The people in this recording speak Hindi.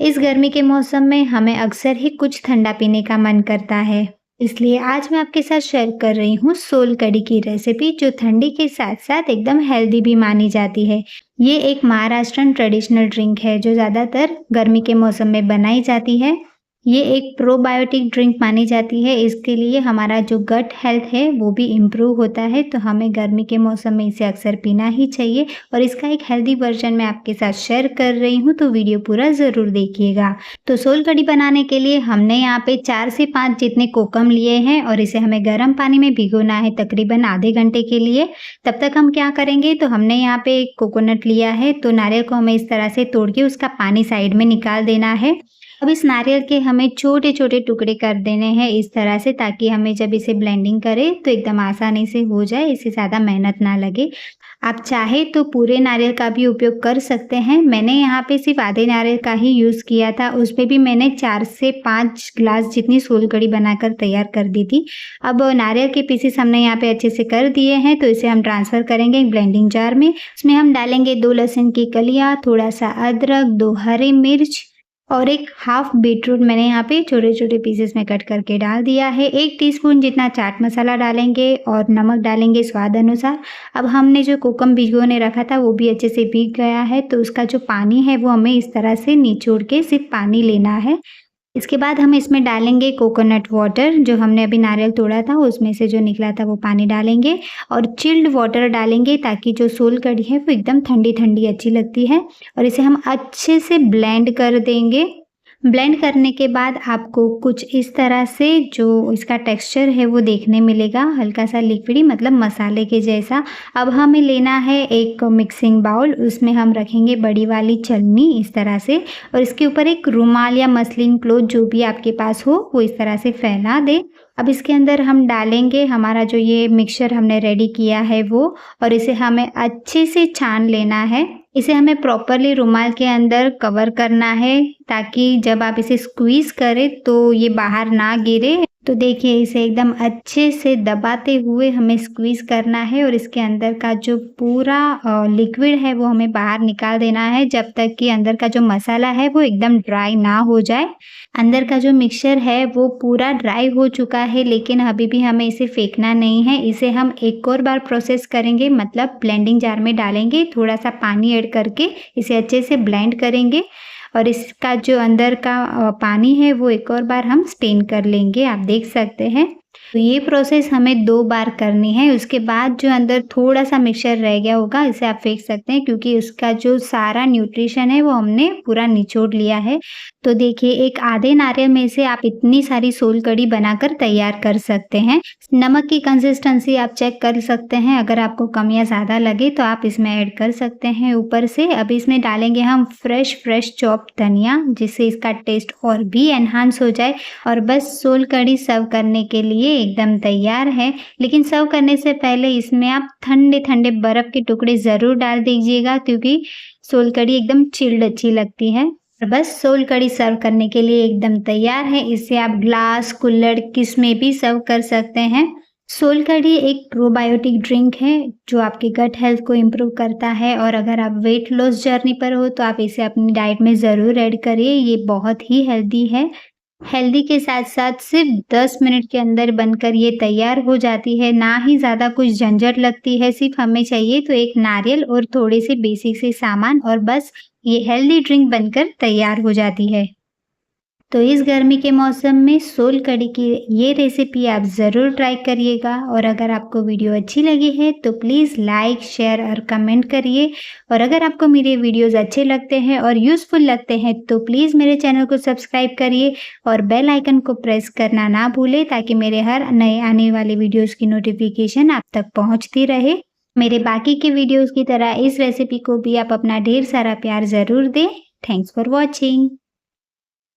इस गर्मी के मौसम में हमें अक्सर ही कुछ ठंडा पीने का मन करता है। इसलिए आज मैं आपके साथ शेयर कर रही हूँ सोल कढ़ी की रेसिपी, जो ठंडी के साथ साथ एकदम हेल्दी भी मानी जाती है। ये एक महाराष्ट्रन ट्रेडिशनल ड्रिंक है जो ज़्यादातर गर्मी के मौसम में बनाई जाती है। ये एक प्रोबायोटिक ड्रिंक मानी जाती है। इसके लिए हमारा जो गट हेल्थ है वो भी इम्प्रूव होता है, तो हमें गर्मी के मौसम में इसे अक्सर पीना ही चाहिए। और इसका एक हेल्दी वर्जन मैं आपके साथ शेयर कर रही हूँ, तो वीडियो पूरा ज़रूर देखिएगा। तो सोल कढ़ी बनाने के लिए हमने यहाँ पे 4 से 5 जितने कोकम लिए हैं और इसे हमें गर्म पानी में भिगोना है तकरीबन आधे घंटे के लिए। तब तक हम क्या करेंगे, तो हमने यहाँ पे एक कोकोनट लिया है, तो नारियल को हमें इस तरह से तोड़ के उसका पानी साइड में निकाल देना है। अब इस नारियल के हमें छोटे-छोटे टुकड़े कर देने हैं इस तरह से, ताकि हमें जब इसे ब्लेंडिंग करें तो एकदम आसानी से हो जाए, इससे ज़्यादा मेहनत ना लगे। आप चाहे तो पूरे नारियल का भी उपयोग कर सकते हैं। मैंने यहाँ पे सिर्फ आधे नारियल का ही यूज़ किया था, उसपे भी मैंने 4 से 5 ग्लास जितनी सोल कढ़ी बनाकर तैयार कर दी थी। अब नारियल के पीसेस हमने यहाँ पे अच्छे से कर दिए हैं, तो इसे हम ट्रांसफ़र करेंगे एक ब्लेंडिंग जार में। उसमें हम डालेंगे 2 लहसुन की कलियाँ, थोड़ा-सा अदरक, 2 हरी मिर्च और एक हाफ बीटरूट मैंने यहाँ पे छोटे-छोटे पीसेस में कट करके डाल दिया है। 1 टीस्पून जितना चाट मसाला डालेंगे और नमक डालेंगे स्वाद अनुसार। अब हमने जो कोकम भिगोने रखा था वो भी अच्छे से भीग गया है, तो उसका जो पानी है वो हमें इस तरह से निचोड़ के सिर्फ पानी लेना है। इसके बाद हम इसमें डालेंगे कोकोनट वाटर, जो हमने अभी नारियल तोड़ा था उसमें से जो निकला था वो पानी डालेंगे और चिल्ड वाटर डालेंगे, ताकि जो सोल कढ़ी है वो एकदम ठंडी-ठंडी अच्छी लगती है। और इसे हम अच्छे से ब्लेंड कर देंगे। ब्लेंड करने के बाद आपको कुछ इस तरह से जो इसका टेक्सचर है वो देखने मिलेगा, हल्का सा लिक्विडी मतलब मसाले के जैसा। अब हमें लेना है एक मिक्सिंग बाउल, उसमें हम रखेंगे बड़ी वाली छलनी इस तरह से, और इसके ऊपर एक रुमाल या मसलिन क्लॉथ जो भी आपके पास हो वो इस तरह से फैला दें। अब इसके अंदर हम डालेंगे हमारा जो ये मिक्सचर हमने रेडी किया है वो, और इसे हमें अच्छे से छान लेना है। इसे हमें प्रॉपरली रुमाल के अंदर कवर करना है, ताकि जब आप इसे स्क्वीज़ करें तो ये बाहर ना गिरे। तो देखिए इसे एकदम अच्छे से दबाते हुए हमें स्क्वीज़ करना है और इसके अंदर का जो पूरा लिक्विड है वो हमें बाहर निकाल देना है, जब तक कि अंदर का जो मसाला है वो एकदम ड्राई ना हो जाए। अंदर का जो मिक्सचर है वो पूरा ड्राई हो चुका है, लेकिन अभी भी हमें इसे फेंकना नहीं है। इसे हम एक और बार प्रोसेस करेंगे, मतलब ब्लेंडिंग जार में डालेंगे, थोड़ा सा पानी ऐड करके इसे अच्छे से ब्लेंड करेंगे और इसका जो अंदर का पानी है वो एक और बार हम स्टेन कर लेंगे, आप देख सकते हैं। तो ये प्रोसेस हमें 2 बार करनी है। उसके बाद जो अंदर थोड़ा सा मिक्सचर रह गया होगा इसे आप फेंक सकते हैं, क्योंकि उसका जो सारा न्यूट्रिशन है वो हमने पूरा निचोड़ लिया है। तो देखिए एक आधे नारियल में से आप इतनी सारी सोल कढ़ी बनाकर तैयार कर सकते हैं। नमक की कंसिस्टेंसी आप चेक कर सकते हैं, अगर आपको कम या ज़्यादा लगे तो आप इसमें ऐड कर सकते हैं ऊपर से। अब इसमें डालेंगे हम फ्रेश चॉप धनिया, जिससे इसका टेस्ट और भी एनहांस हो जाए। और बस सोल कढ़ी सर्व करने के लिए एकदम तैयार है। लेकिन सर्व करने से पहले इसमें आप ठंडे-ठंडे बर्फ़ के टुकड़े ज़रूर डाल दीजिएगा, क्योंकि सोल कढ़ी एकदम चिल्ड अच्छी लगती है। और बस सोल कढ़ी सर्व करने के लिए एकदम तैयार है। इसे आप ग्लास, कुल्हड़ किस में भी सर्व कर सकते हैं। सोल कढ़ी एक प्रोबायोटिक ड्रिंक है जो आपके गट हेल्थ को इम्प्रूव करता है, और अगर आप वेट लॉस जर्नी पर हो तो आप इसे अपनी डाइट में ज़रूर ऐड करिए। ये बहुत ही हेल्दी है। हेल्दी के साथ-साथ सिर्फ 10 मिनट के अंदर बनकर ये तैयार हो जाती है, ना ही ज़्यादा कुछ झंझट लगती है। सिर्फ हमें चाहिए तो एक नारियल और थोड़े से बेसिक से सामान, और बस ये हेल्दी ड्रिंक बनकर तैयार हो जाती है। तो इस गर्मी के मौसम में सोल कढ़ी की ये रेसिपी आप ज़रूर ट्राई करिएगा। और अगर आपको वीडियो अच्छी लगी है तो प्लीज़ लाइक, शेयर और कमेंट करिए। और अगर आपको मेरे वीडियोज़ अच्छे लगते हैं और यूज़फुल लगते हैं तो प्लीज़ मेरे चैनल को सब्सक्राइब करिए और बेल आइकन को प्रेस करना ना भूलें, ताकि मेरे हर नए आने वाले वीडियोज़ की नोटिफिकेशन आप तक पहुँचती रहे। मेरे बाकी के वीडियोज़ की तरह इस रेसिपी को भी आप अपना ढेर सारा प्यार ज़रूर दें। Thanks for watching.